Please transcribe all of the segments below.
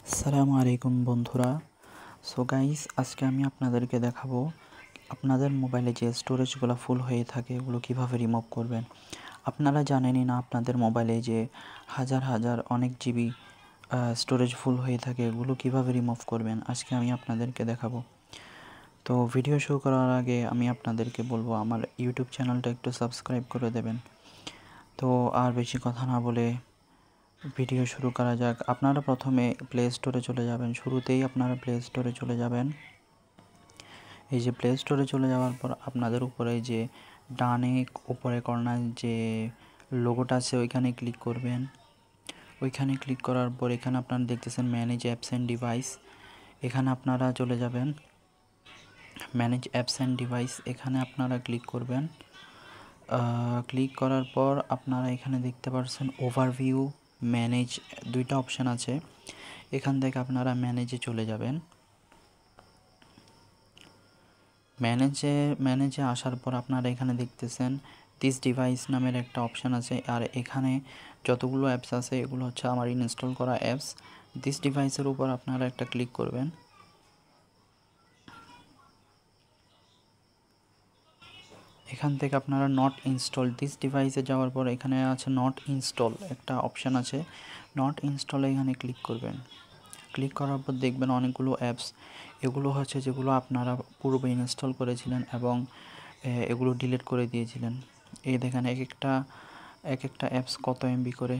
আসসালামু আলাইকুম বন্ধুরা। সো গাইস, আজকে আমি আপনাদেরকে দেখাবো আপনাদের মোবাইলে যে স্টোরেজগুলো ফুল হয়ে থাকে এগুলো কিভাবে রিমুভ করবেন। আপনারা জানেনই না আপনাদের মোবাইলে যে হাজার হাজার অনেক জিবি স্টোরেজ ফুল হয়ে থাকে এগুলো কিভাবে রিমুভ করবেন আজকে আমি আপনাদেরকে দেখাবো। তো ভিডিও শুরু করার আগে আমি আপনাদেরকে বলবো আমার ইউটিউব চ্যানেলটা একটু সাবস্ক্রাইব করে দেবেন। তো আর বেশি কথা না বলে ভিডিও শুরু করা যাক। আপনারা প্রথমে প্লে স্টোরে চলে যাবেন। শুরুতেই আপনারা প্লে স্টোরে চলে যাবেন। এই যে প্লে স্টোরে চলে যাওয়ার পর আপনাদের উপরে যে ডানে উপরে কর্নার যে লোগোটা আছে ওইখানে ক্লিক করবেন। ওইখানে ক্লিক করার পর এখানে আপনারা দেখতেছেন ম্যানেজ অ্যাপস অ্যান্ড ডিভাইস, এখানে আপনারা চলে যাবেন। ম্যানেজ অ্যাপস অ্যান্ড ডিভাইস এখানে আপনারা ক্লিক করবেন। ক্লিক করার পর আপনারা এখানে দেখতে পাচ্ছেন ওভারভিউ, ম্যানেজ, দুইটা অপশান আছে। এখান থেকে আপনারা ম্যানেজে চলে যাবেন। ম্যানেজে আসার পর আপনারা এখানে দেখতেছেন দিস ডিভাইস নামের একটা অপশান আছে। আর এখানে যতগুলো অ্যাপস আছে এগুলো হচ্ছে আমার ইনস্টল করা অ্যাপস। দিস ডিভাইসের উপর আপনারা একটা ক্লিক করবেন। এখান থেকে আপনারা নট ইনস্টল, দিস ডিভাইসে যাওয়ার পর এখানে আছে নট ইনস্টল একটা অপশান আছে। নট ইনস্টলে এখানে ক্লিক করবেন। ক্লিক করার পর দেখবেন অনেকগুলো অ্যাপস, এগুলো হচ্ছে যেগুলো আপনারা পূর্বে ইনস্টল করেছিলেন এবং এগুলো ডিলিট করে দিয়েছিলেন। এই দেখেন এক একটা অ্যাপস কত এমবি করে।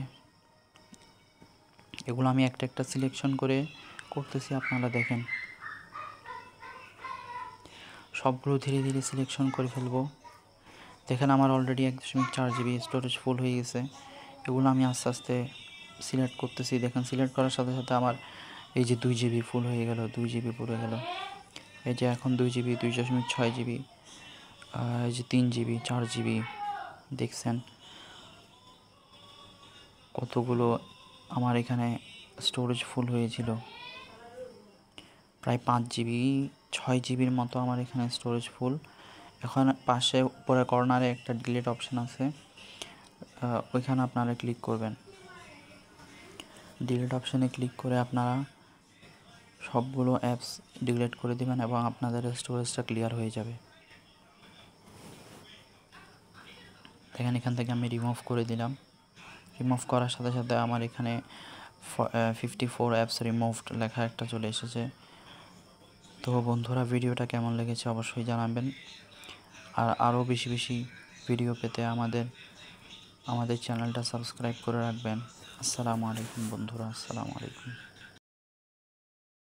এগুলো আমি একটা একটা সিলেকশন করে করতেছি, আপনারা দেখেন। সবগুলো ধীরে ধীরে সিলেকশন করে ফেলবো। দেখেন আমার অলরেডি 1.4 জিবি স্টোরেজ ফুল হয়ে গেছে। এগুলো আমি আস্তে আস্তে সিলেক্ট করতেছি। দেখেন সিলেক্ট করার সাথে সাথে আমার এই যে 2 জিবি ফুল হয়ে গেল, 2 জিবি পুরো গেল। এই যে এখন 2 জিবি, 2.6 জিবি, এই যে 3 জিবি, 4 জিবি, দেখছেন কতগুলো আমার এখানে স্টোরেজ ফুল হয়েছিল। প্রায় 5 জিবি, 6 জিবির মতো আমার এখানে স্টোরেজ ফুল। এখন পাশে উপরে কর্নারে একটা ডিলিট অপশান আছে, ওইখানে আপনারা ক্লিক করবেন। ডিলিট অপশানে ক্লিক করে আপনারা সবগুলো অ্যাপস ডিলিট করে দেবেন এবং আপনাদের স্টোরেজটা ক্লিয়ার হয়ে যাবে। দেখেন এখান থেকে আমি রিমুভ করে দিলাম। রিমুভ করার সাথে সাথে আমার এখানে 54 অ্যাপস রিমুভড লেখা একটা চলে এসেছে। তো বন্ধুরা, ভিডিওটা কেমন লেগেছে অবশ্যই জানাবেন। আর আরও বেশি বেশি ভিডিও পেতে আমাদের চ্যানেলটা সাবস্ক্রাইব করে রাখবেন। আসসালামু আলাইকুম বন্ধুরা, আসসালামু আলাইকুম।